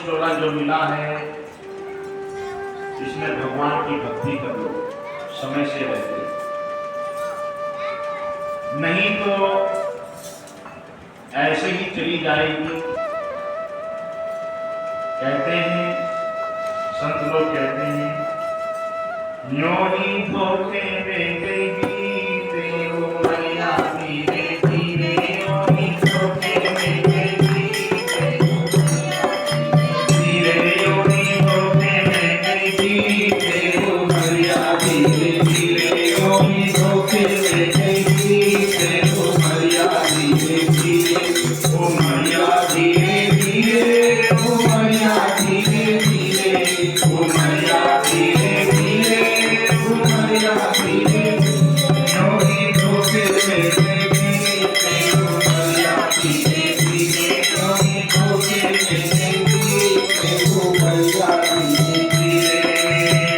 टोला जो मिला है, इसमें भगवान की भक्ति कर लो, समय से रहते, नहीं तो ऐसे ही चली जाएगी। कहते हैं, संत लोग कहते हैं, यूं ही धोखे में गई बीते वो मैया धीरे धीरे, यूं ही धोखे में गई बीते धीरे, यूं ही धोखे में गई बीते वो मैया धीरे धीरे, यूं ही धोखे में गई बीते वो मैया धीरे धीरे, वो मैया धीरे धीरे, वो मैया धीरे धीरे, वो मैया धीरे धीरे, वो मैया धीरे, यूं ही धोखे में गई बीते वो मैया धीरे धीरे, यूं ही धोखे में गई बीते वो मैया धीरे धीरे।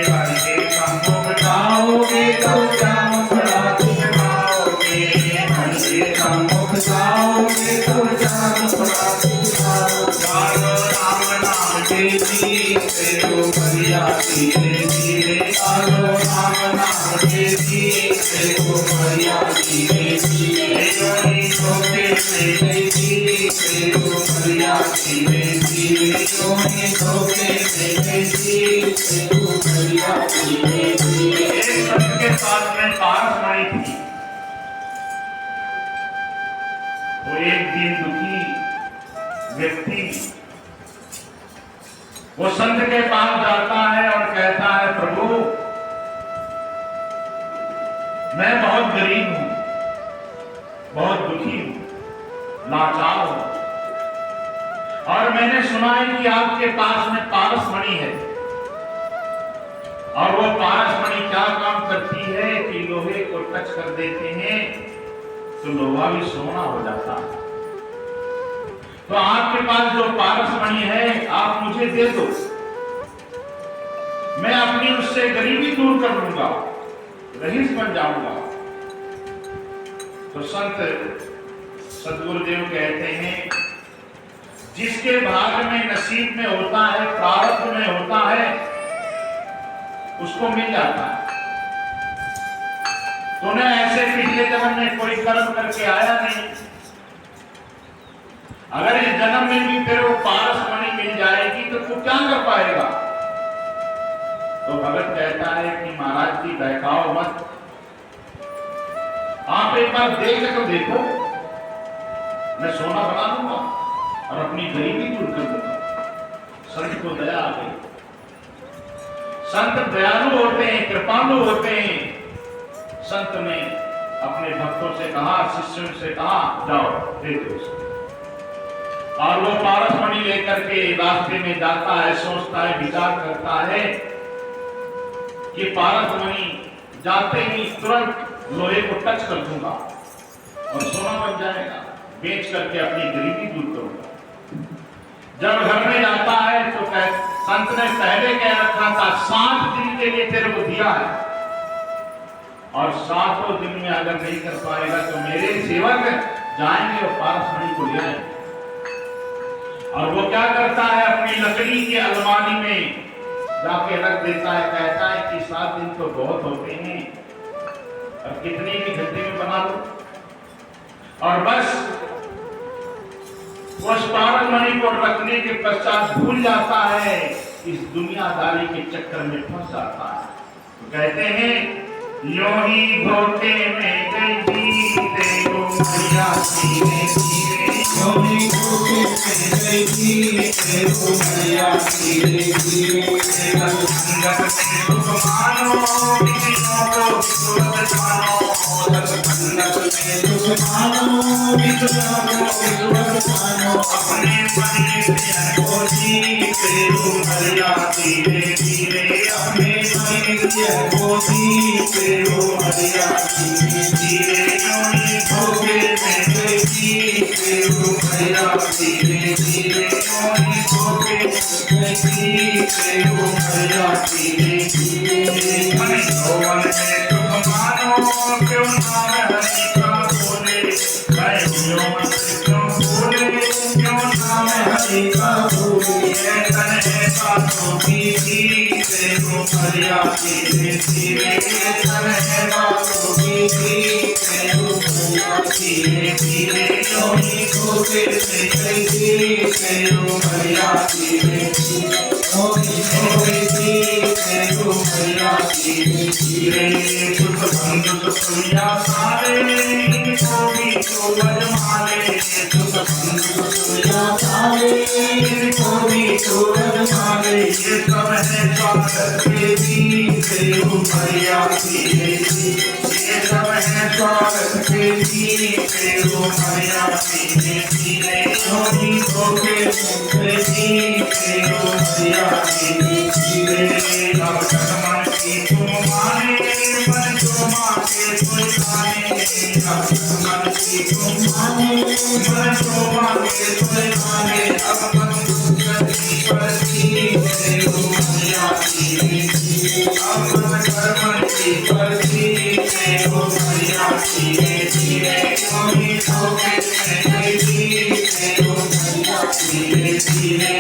हर के सम्मुख जाओगे तो जाम पड़ा दिखाओगे, हर के सम्मुख जाओगे तो जाम पड़ा दिखाओगे। राम नाम देवी तेरो मैया धीरे धीरे, राम नाम देवी तेरो मैया धीरे धीरे, यूं ही धोखे में गई तेरो मैया धीरे धीरे, यूं ही धोखे में गई तेरो मैया धीरे धीरे। एक संत के पास में पारस मणि थी, तो एक दिन दुखी व्यक्ति वो संत के पास जाता है और कहता है, प्रभु मैं बहुत गरीब हूं, बहुत दुखी हूं, लाचार हूं, और मैंने सुना है कि आपके पास में पारस मणि है, और वो पारस मणि क्या काम करती है कि लोहे को टच कर देते हैं तो लोहा भी सोना हो जाता है। तो आपके पास जो पारस मणि है आप मुझे दे दो, मैं अपनी उससे गरीबी दूर कर लूंगा, रईस बन जाऊंगा। तो संत सदगुरुदेव कहते हैं, जिसके भाग्य में नसीब में होता है, प्रारब्ध में होता है, उसको मिल जाता है। तूने ऐसे पिछले जन्म में कोई कर्म करके आया नहीं, अगर इस जन्म में भी तेरे को पारस मणि मिल जाएगी तो तू क्या कर पाएगा? तो भगत कहता है कि महाराज जी बहकाओ मत, आप एक बार देख तो देखो, मैं सोना बना लूंगा और अपनी गरीबी दूर कर दूंगा। संत को दया आ गई। संत दयालु होते हैं, कृपालु होते हैं। संत ने अपने भक्तों से कहा, शिष्यों से कहा, जाओ दे दो उसको। और वो पारस मणि लेकर के रास्ते में जाता है, सोचता है, विचार करता है कि पारस मणि जाते ही तुरंत लोहे को टच कर दूंगा और सोना बन जाएगा, बेच करके अपनी गरीबी दूर करूंगा। जब घर में जाता है तो संत ने पहले कह रखा था, 7 दिन के लिए तेरे को दिया है, और 7 दिन में अगर नहीं कर पाएगा तो मेरे सेवक जाएंगे और पारस मणि को ले आएंगे। और वो क्या करता है, अपनी लकड़ी के अलमारी में जाके रख देता है, कहता है कि 7 दिन तो बहुत होते हैं, और कितनी भी घंटे में बना लो। और बस उस पारस मणि को रखने के पश्चात भूल जाता है, इस दुनियादारी के चक्कर में फंस जाता है। तो कहते हैं, यूं ही धोखे में गई बीते वो मैया धीरे धीरे, यूं ही धोखे में गई बीते वो मैया धीरे धीरे। संगत में दुख मानो, विष्णु को विष्णु मानो, संगत में दुख मानो, विष्णु को विष्णु मानो, अपने मन में को जीते वो मैया धीरे धीरे, अपने मन में को जीते वो मैया धीरे धीरे। यूं ही धोखे में गई बीते वो मैया धीरे धीरे, यूं ही धोखे में गई बीते वो मैया धीरे धीरे। मन यौवन में दुख मानो, क्यों नाम हरि का बोले, मैं यौवन में क्यों बोले, क्यों नाम हरि का बोले। बातों की जीते हो भैया धीरे धीरे, ये सब है बातों की जीते हो भैया धीरे धीरे, योगी को फिर से कई जीते हो भैया धीरे धीरे, योगी को जीते हो भैया धीरे धीरे। सुख बंधु सुखिया सारे कोई को बजमाले, सुख बंधु सुखिया सारे कोई को बजमाले, ये सब है स्वागत के जीते हो भैया धीरे धीरे, ये सब है स्वागत के जीते हो भैया धीरे धीरे, योगी को के जीते हो भैया धीरे धीरे। अब तक मन की तुम माने, मन जो माने कोई माने, अब तक मन की तुम माने, मन जो माने कोई माने, अब मन करती करती हो भैया धीरे धीरे, अब मन कर्म की करती हो भैया धीरे धीरे, योगी को के जीते हो भैया धीरे धीरे।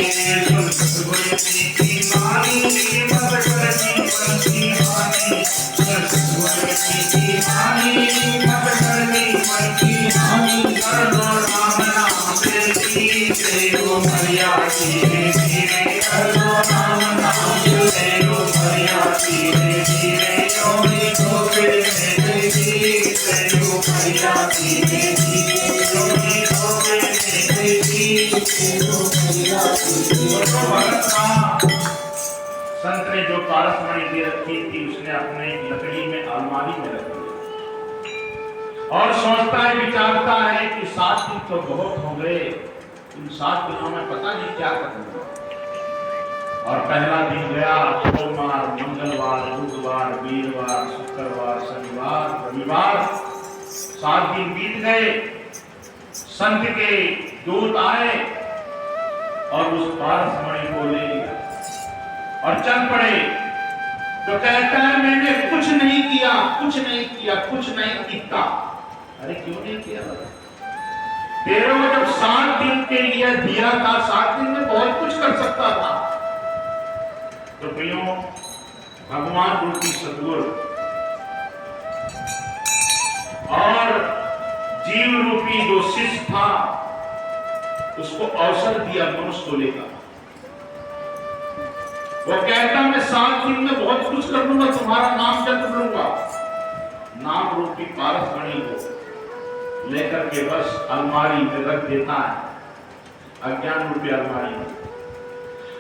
सतगुरु की वाणी मत करती करती वाणी, सतगुरु की वाणी मत करती करती वाणी, कर दो राम नाम से जीते हो भैया धीरे धीरे, कर दो राम नाम से हो भैया धीरे धीरे, योगी को फिर से जीते हो भैया धीरे धीरे, योगी को फिर से जीते हो भैया धीरे। संत ने जो पारसमणि दे रखी थी उसने अपने लकड़ी में अलमारी में रख दी और सोचता है विचारता है कि 7 दिन तो बहुत हो गए, इन 7 दिनों में पता नहीं क्या करूंगा। और पहला दिन गया, सोमवार, मंगलवार, बुधवार, वीरवार, शुक्रवार, शनिवार, रविवार, 7 दिन बीत गए। संत के दूत आए और उस पारसमणि को ले लिया और चल पड़े। तो कहता है मैंने कुछ नहीं किया, कुछ नहीं किया, कुछ नहीं किया। अरे क्यों नहीं किया? तेरे को जब 7 दिन के लिए दिया था, 7 दिन में बहुत कुछ कर सकता था। तो प्रियो, भगवान रूपी सद्गुरु और जीव रूपी जो शिष्य था उसको अवसर दिया मनुष्य को लेकर। वो कहता मैं 7 दिन में बहुत कुछ कर लूंगा, तुम्हारा नाम जप लूंगा। नाम रूपी पारसमणि को लेकर के बस अलमारी में रख देता है, अज्ञान रूपी अलमारी में,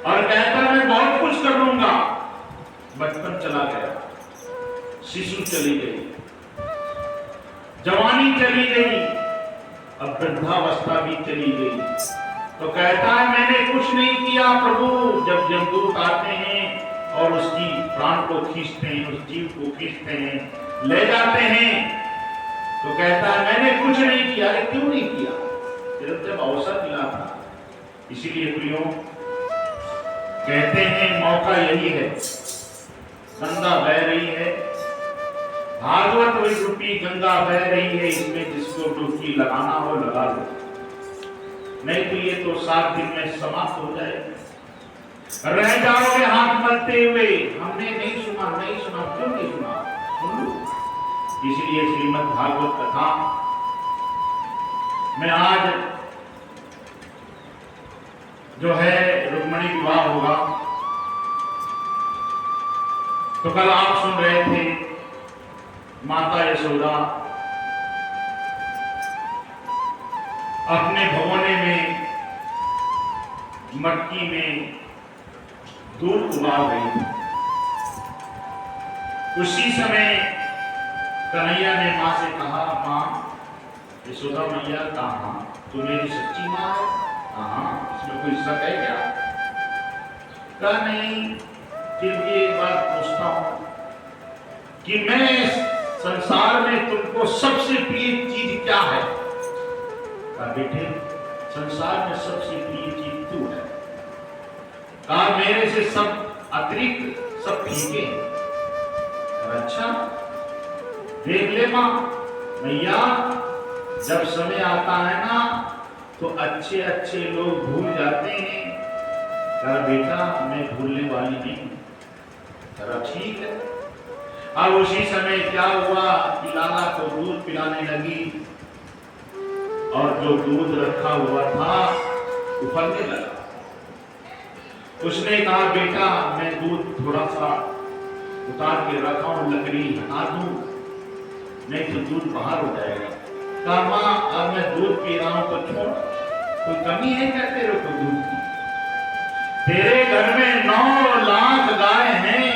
और कहता है मैं बहुत कुछ कर लूंगा। बचपन चला गया, शिशु चली गई, जवानी चली गई, अब वृद्धावस्था भी चली गई। तो कहता है मैंने कुछ नहीं किया प्रभु। जब यमदूत आते हैं और उसकी प्राण को खींचते हैं, उस जीव को खींचते हैं, ले जाते हैं, तो कहता है मैंने कुछ नहीं किया। अरे क्यों नहीं किया? सिर्फ जब अवसर मिला था। इसीलिए प्रियो कहते हैं मौका यही है, गंगा बह रही है, भागवत रूपी गंगा बह रही है, इसमें जिसको डुबकी लगाना हो लगा लो, नहीं तो ये तो 7 दिन में समाप्त हो जाएगा। रह जाओगे हाथ मलते हुए, हमने नहीं सुना, नहीं सुना। क्यों नहीं सुना? सुन लो। इसलिए श्रीमद् भागवत कथा में आज जो है रुक्मिणी विवाह होगा। तो कल आप सुन रहे थे माता यशोदा अपने भगोने में मटकी में दूध उबाल रही थी। उसी समय कन्हैया ने मां से कहा, मां यशोदा मैया कहा तू मेरी सच्ची मां है? हाँ, इसमें कोई शक है क्या? कहा नहीं, फिर भी एक बात पूछता हूं कि मैं संसार में तुमको सबसे प्रिय चीज क्या है? कहा बेटे संसार में सबसे प्रिय चीज तू है। कहा मेरे से सब अतिरिक्त सब फीके हैं। अच्छा देख ले मां, मैया जब समय आता है ना तो अच्छे अच्छे लोग भूल जाते हैं, कहा बेटा मैं भूलने वाली नहीं। कहा ठीक है। अब उसी समय क्या हुआ कि लाला को दूध पिलाने लगी और जो दूध रखा हुआ था उफलने लगा। उसने कहा बेटा मैं दूध थोड़ा सा उतार के रखा हूं, लकड़ी हटा दूं, नहीं तो दूध बाहर हो जाएगा। कहा मां अब मैं दूध पी रहा हूं तो छोड़, कोई कमी है क्या तेरे को दूध की? तेरे घर में 9 लाख गाय हैं,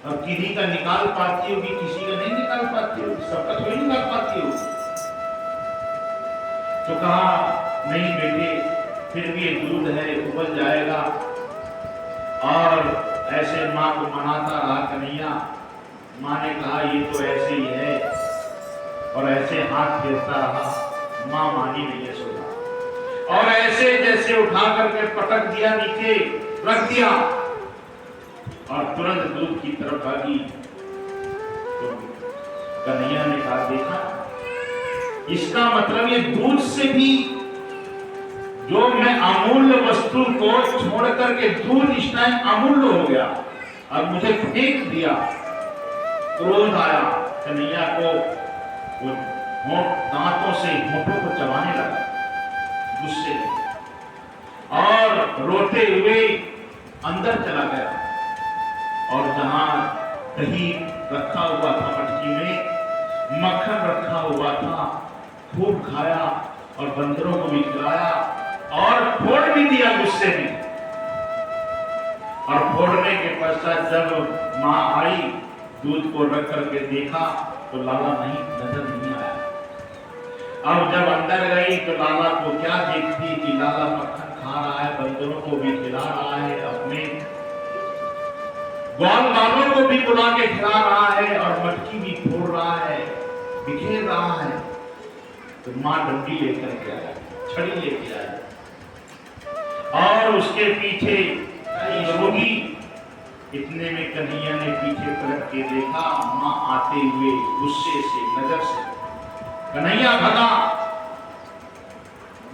अब किसी का निकाल पाती होगी, किसी का नहीं निकाल पाती होगी, सबका थोड़ी निकाल पाती होगी। तो कहा नहीं बेटे फिर भी एक दूध है उबल जाएगा। और ऐसे माँ को मनाता रहा कन्हैया। माँ ने कहा ये तो ऐसे ही है, और ऐसे हाथ फेरता रहा। माँ मानी नहीं है सोचा, और ऐसे जैसे उठा करके पटक दिया, नीचे रख दिया और तुरंत दूध की तरफ भागी। तो कन्हैया ने कहा देखा, इसका मतलब ये दूध से भी जो मैं अमूल्य वस्तु को छोड़ करके दूध इस टाइम अमूल्य हो गया, अब मुझे फेंक दिया। क्रोध आया कन्हैया को, वो दांतों से होठों को चबाने लगा गुस्से में, और रोते हुए अंदर चला गया। और जहां दही रखा हुआ था मटकी में, मक्खन रखा हुआ था, खूब खाया और बंदरों को भी खिलाया और फोड़ भी दिया गुस्से में। और फोड़ने के पश्चात जब माँ आई, दूध को रख करके देखा तो लाला नहीं नजर नहीं आया। अब जब अंदर गई तो लाला को क्या देखती कि लाला मक्खन खा रहा है, बंदरों को भी खिला रहा है, अपने ग्वाल वालों को भी बुला के खिला रहा है, और मटकी भी फोड़ रहा है, बिखेर रहा है। तो माँ डंडी लेकर के आया, छड़ी लेके आया, और उसके पीछे होगी। इतने में कन्हैया ने पीछे पलट के देखा, माँ आते हुए गुस्से से नजर से। कन्हैया भगा,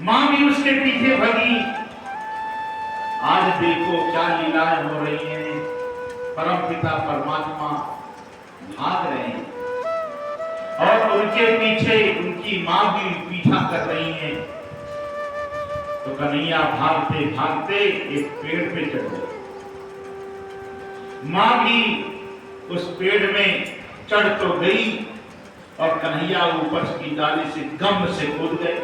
माँ भी उसके पीछे भगी। आज देखो क्या लीलाएं हो रही हैं, परमपिता परमात्मा भाग रहे हैं और उनके पीछे उनकी माँ भी पीछा कर रही है। तो कन्हैया भागते भागते एक पेड़ पे चढ़ गए। माँ भी उस पेड़ में चढ़ तो गई, और कन्हैया ऊपर की डाली से गम से कूद गए।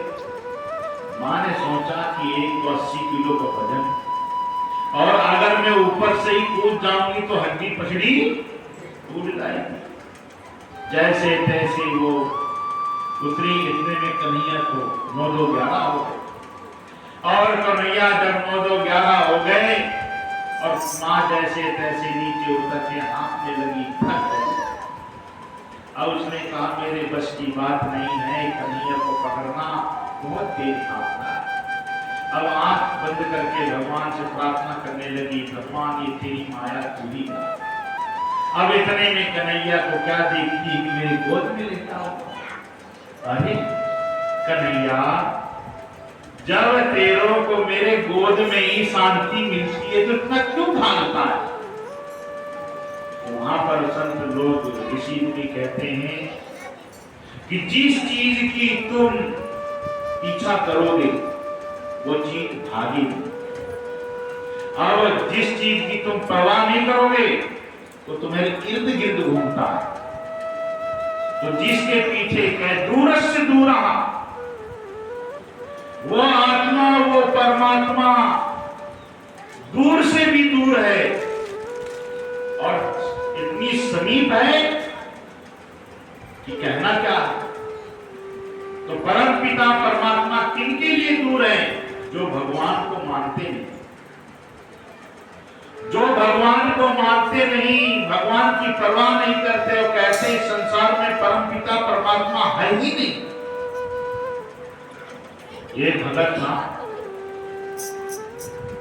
माँ ने सोचा कि 180 किलो का वजन, और अगर मैं ऊपर से ही कूद जाऊंगी तो हड्डी पसड़ी टूट जाएगी। जैसे तैसे वो उतरी। इतने में कन्हैया को 9-2-11 हो गए, और कन्हैया जब 9-2-11 हो गए और माँ जैसे तैसे नीचे उतर के हाथने लगी, थक गई। अब उसने कहा मेरे बस की बात नहीं है, कन्हैया को पकड़ना, बहुत तेज हाथना है। अब आंख बंद करके भगवान से प्रार्थना करने लगी, भगवान ये तेरी माया तू ही ना। अब इतने में कन्हैया को क्या देखती कि मेरी गोद में लेटा हो। अरे कन्हैया, जब तेरों को मेरे गोद में ही शांति मिलती है तो इतना क्यों भागता है? वहां पर संत लोग ऋषि मुनि कहते हैं कि जिस चीज की तुम पीछा करोगे वो चीज भागेगी, और जिस चीज की तुम परवाह नहीं करोगे तो तुम्हारे इर्द गिर्द घूमता है। तो जिसके पीछे कह दूर से दूर रहा, वो आत्मा, वो परमात्मा दूर से भी दूर है और इतनी समीप है कि कहना क्या है। तो परम पिता परमात्मा किनके लिए दूर है? जो भगवान को मानते नहीं। जो भगवान को मानते नहीं, भगवान की परवाह नहीं करते और कहते इस संसार में परम पिता परमात्मा है ही नहीं। ये भगत था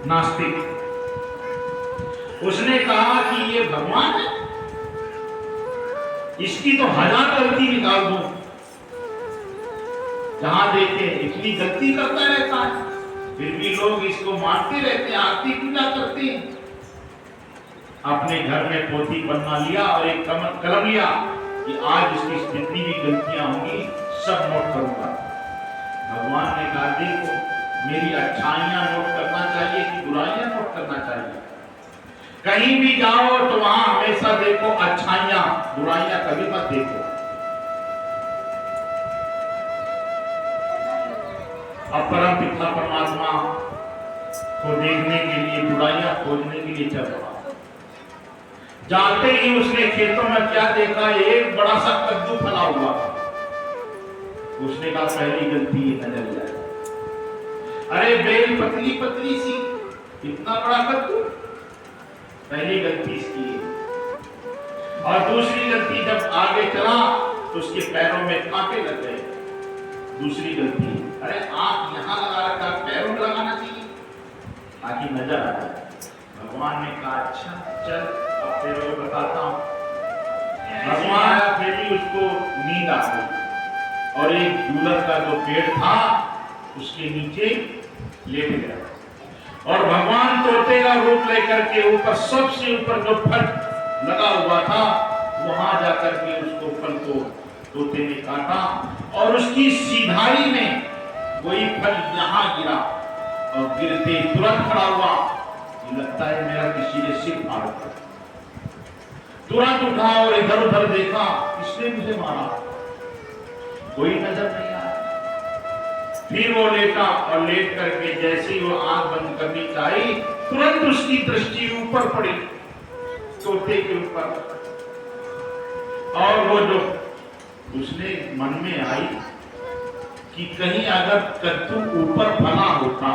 नास्तिक, उसने कहा कि ये भगवान है, इसकी तो 1000 गलती निकाल दूं, जहां देखे इतनी गलती करता रहता है। फिर भी लोग इसको मानते रहते हैं, आरती पूजा करते हैं। अपने घर में पोथी बनवा लिया और एक कलम लिया कि आज इसकी जितनी भी गलतियां होंगी सब नोट करूंगा। भगवान ने कहा देखो, मेरी अच्छाइयां नोट करना चाहिए कि बुराइयां नोट करना चाहिए? कहीं भी जाओ तो वहां हमेशा देखो अच्छाइयां, बुराइयां कभी मत देखो। अब परम पिता परमात्मा को देखने के लिए, बुराइयां खोजने के लिए चल रहा। जाते ही उसने खेतों में क्या देखा, एक बड़ा सा कद्दू फला हुआ था। उसने कहा पहली गलती ये नजर जाए, अरे बेल पतली पतली सी, इतना बड़ा कद्दू, पहली गलती इसकी है। और दूसरी गलती, जब आगे चला तो उसके पैरों में कांटे लग गए। दूसरी गलती, अरे आंख यहां लगा रखा, पैरों में लगाना चाहिए ताकि नजर आ जाए। भगवान ने कहा अच्छा चल, अब तेरे को बताता हूं। भगवान फिर भी उसको नींद आ गई और एक दूलर का जो पेड़ था उसके नीचे लेट गया और भगवान तोते का रूप लेकर के ऊपर, सबसे ऊपर जो फल लगा हुआ था वहां जाकर के उसको फल को तोते ने काटा और उसकी सीधाई में वही फल यहां गिरा और गिरते तुरंत खड़ा हुआ। लगता है मेरा किसी ने सिर फाड़ दिया। तुरंत उठा और इधर उधर देखा, किसने मुझे मारा? कोई नजर नहीं आया। फिर वो लेटा और लेट करके जैसे ही वो आंख बंद करनी चाहिए, तुरंत उसकी दृष्टि ऊपर पड़ी, तोते के ऊपर। और वो जो उसने मन में आई कि कहीं अगर कद्दू ऊपर फला होता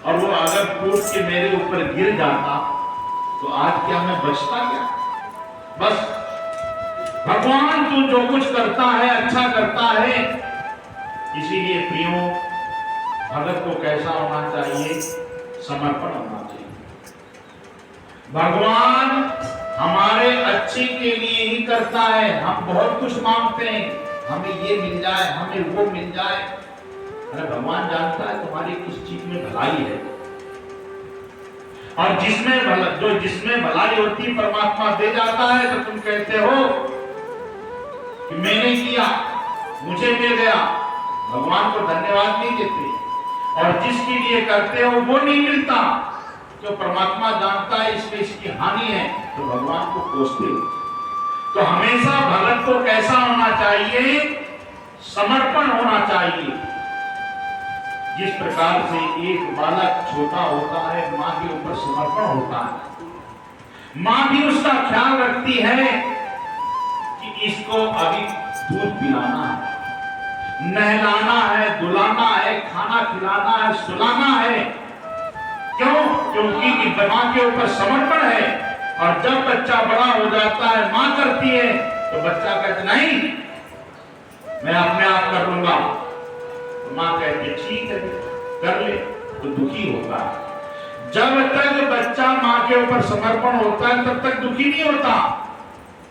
और वो अगर टूट के मेरे ऊपर गिर जाता तो आज क्या मैं बचता क्या? बस भगवान तू जो कुछ करता है अच्छा करता है। इसीलिए प्रियो, भगत को कैसा होना चाहिए? समर्पण होना चाहिए। भगवान हमारे अच्छे के लिए ही करता है। हम बहुत कुछ मांगते हैं, हमें ये मिल जाए, हमें वो मिल जाए। अरे भगवान जानता है तुम्हारी किस चीज में भलाई है और जिसमें भलाई होती परमात्मा दे जाता है। तो तुम कहते हो कि मैंने किया, मुझे मिल गया, भगवान को धन्यवाद नहीं देते। और जिसके लिए करते हो वो नहीं मिलता, जो परमात्मा जानता है इसमें इसकी हानि है, तो भगवान को कोसते हो। तो हमेशा भगत को कैसा होना चाहिए? समर्पण होना चाहिए। जिस प्रकार से एक बालक छोटा होता है, माँ के ऊपर समर्पण होता है, माँ भी उसका ख्याल रखती है कि इसको अभी दूध पिलाना है, नहलाना है, धुलाना है, खाना खिलाना है, सुलाना है। क्यों? क्योंकि माँ के ऊपर समर्पण है। और जब बच्चा बड़ा हो जाता है, माँ करती है, तो बच्चा कहता नहीं मैं अपने आप कर लूंगा। तो माँ कहती ठीक है कर ले, तो दुखी होता है। जब तक बच्चा माँ के ऊपर समर्पण होता है तब तक दुखी नहीं होता।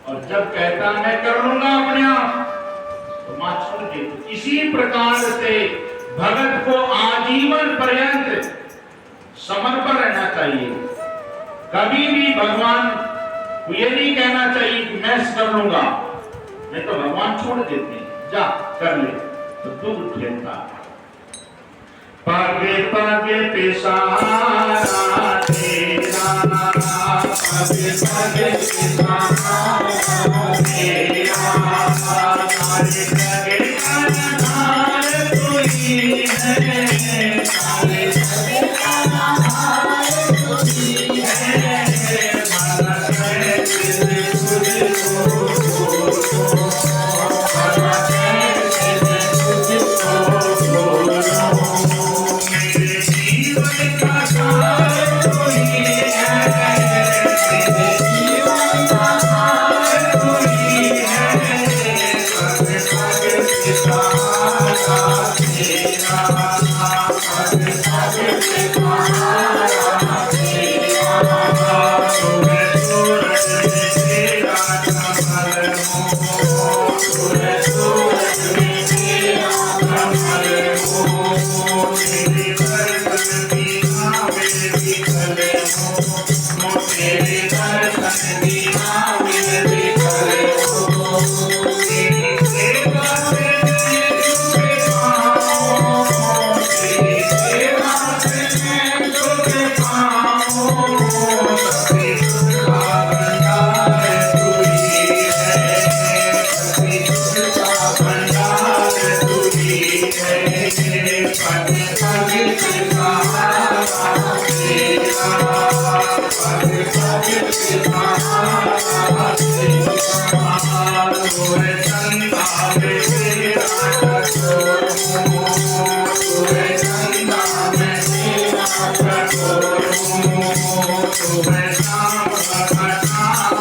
और जब कहता मैं कर लूंगा अपने आप, तो माँ छोड़ देती। इसी प्रकार से भगत को आजीवन पर्यंत समर्पण रहना चाहिए। कभी भी भगवान को ये नहीं कहना चाहिए कि मैं कर लूंगा, नहीं तो भगवान छोड़ देते हैं, जा कर ले, तो दुख उठेगा। पगे पगे पिसारा तेरा, पगे पगे पिसारा तेरा, पगे पगे पिसारा तू ही है, पगे पगे पिसारा तू ही है, मन से Oh से सहारा तेरा, पग पग से सहारा तेरा, तोरे चंदा में तेरा कठोर हूँ, तोरे चंदा में तेरा कठोर हूँ, तोरे श्याम घटा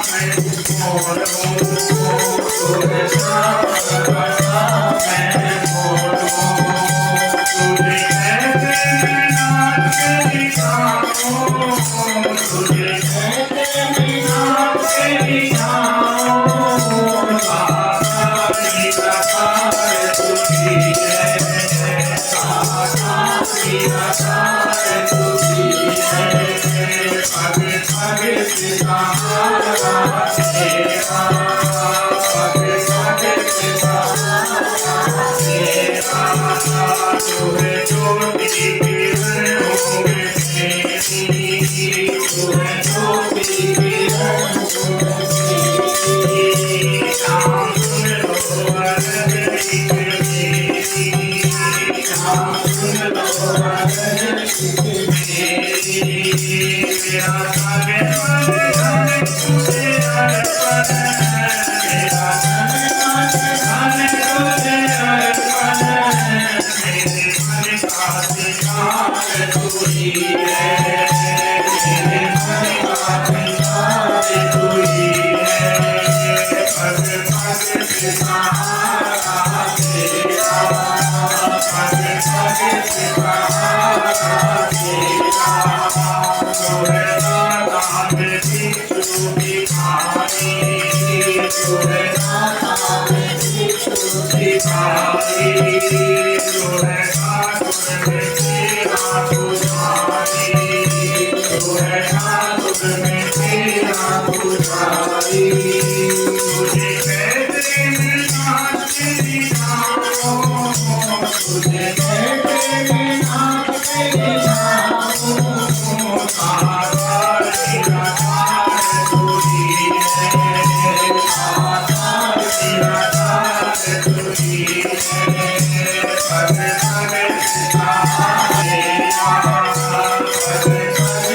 में मोर हूँ, तोरे श्याम घटा में मोर हूँ, तुझे कैसे मैं नाच दिखाऊं, तुझे कैसे मैं नाच दिखाऊं, सारी रसार तुझी है, सारी रसार तुझी है, पग पग से सहारा तेरा, पग पग से सहारा तेरा, तुझे ज्योति किरण होंगे तेरी, तुझे ज्योति किरण होंगे तेरी, श्याम सुन लो अरज मेरी, श्याम सुन लो अरज मेरी, मेरा सारे मन तुझे अर्पण है, मेरा मन तुझे अर्पण है, मेरे मन का अधिकार तू ही है, मेरे मन का अधिकार तू ही है, पग पग से सहारा तेरा, पग पग से सहारा तेरा, तोरे दाता में बिच्छू भिखारी, तोरे दाता में बिच्छू भिखारी, तोरे ठाकुर में तेरा पुजारी, तोरे ठाकुर में तेरा पुजारी, तुझे कैसे मैं नाच दिखाऊं, तुझे कैसे मैं नाच दिखाऊं, सारी रसार तुझी है, सारी रसार तुझी है, पग पग से सहारा तेरा, पग पग से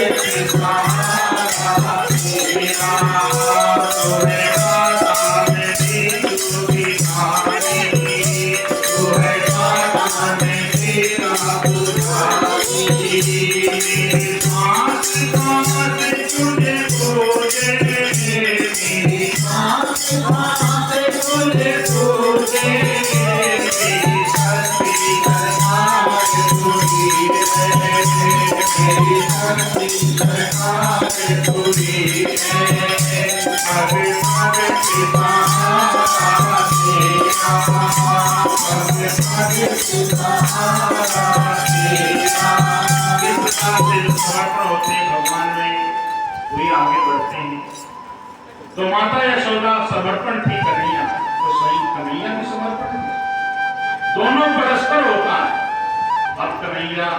सहारा तेरा, तोरे दाता में बिच्छू भिखारी, तोरे दाता में तेरा पुजारी, सांस सांस तुझे पूजे, मेरी सांस सांस तुझे पूजे, मेरी शक्ति करतार तुझी है, मेरी शक्ति करतार तुझी है, पग पग से सहारा तेरा, पग पग से सहारा तेरा, जितना दिल समर्पण होते हैं भगवान में वही आगे बढ़ते हैं। तो माता यशोदा समर्पण थी कन्हैया, तो स्वयं कन्हैया भी समर्पण है, दोनों परस्पर होता है। अब कन्हैया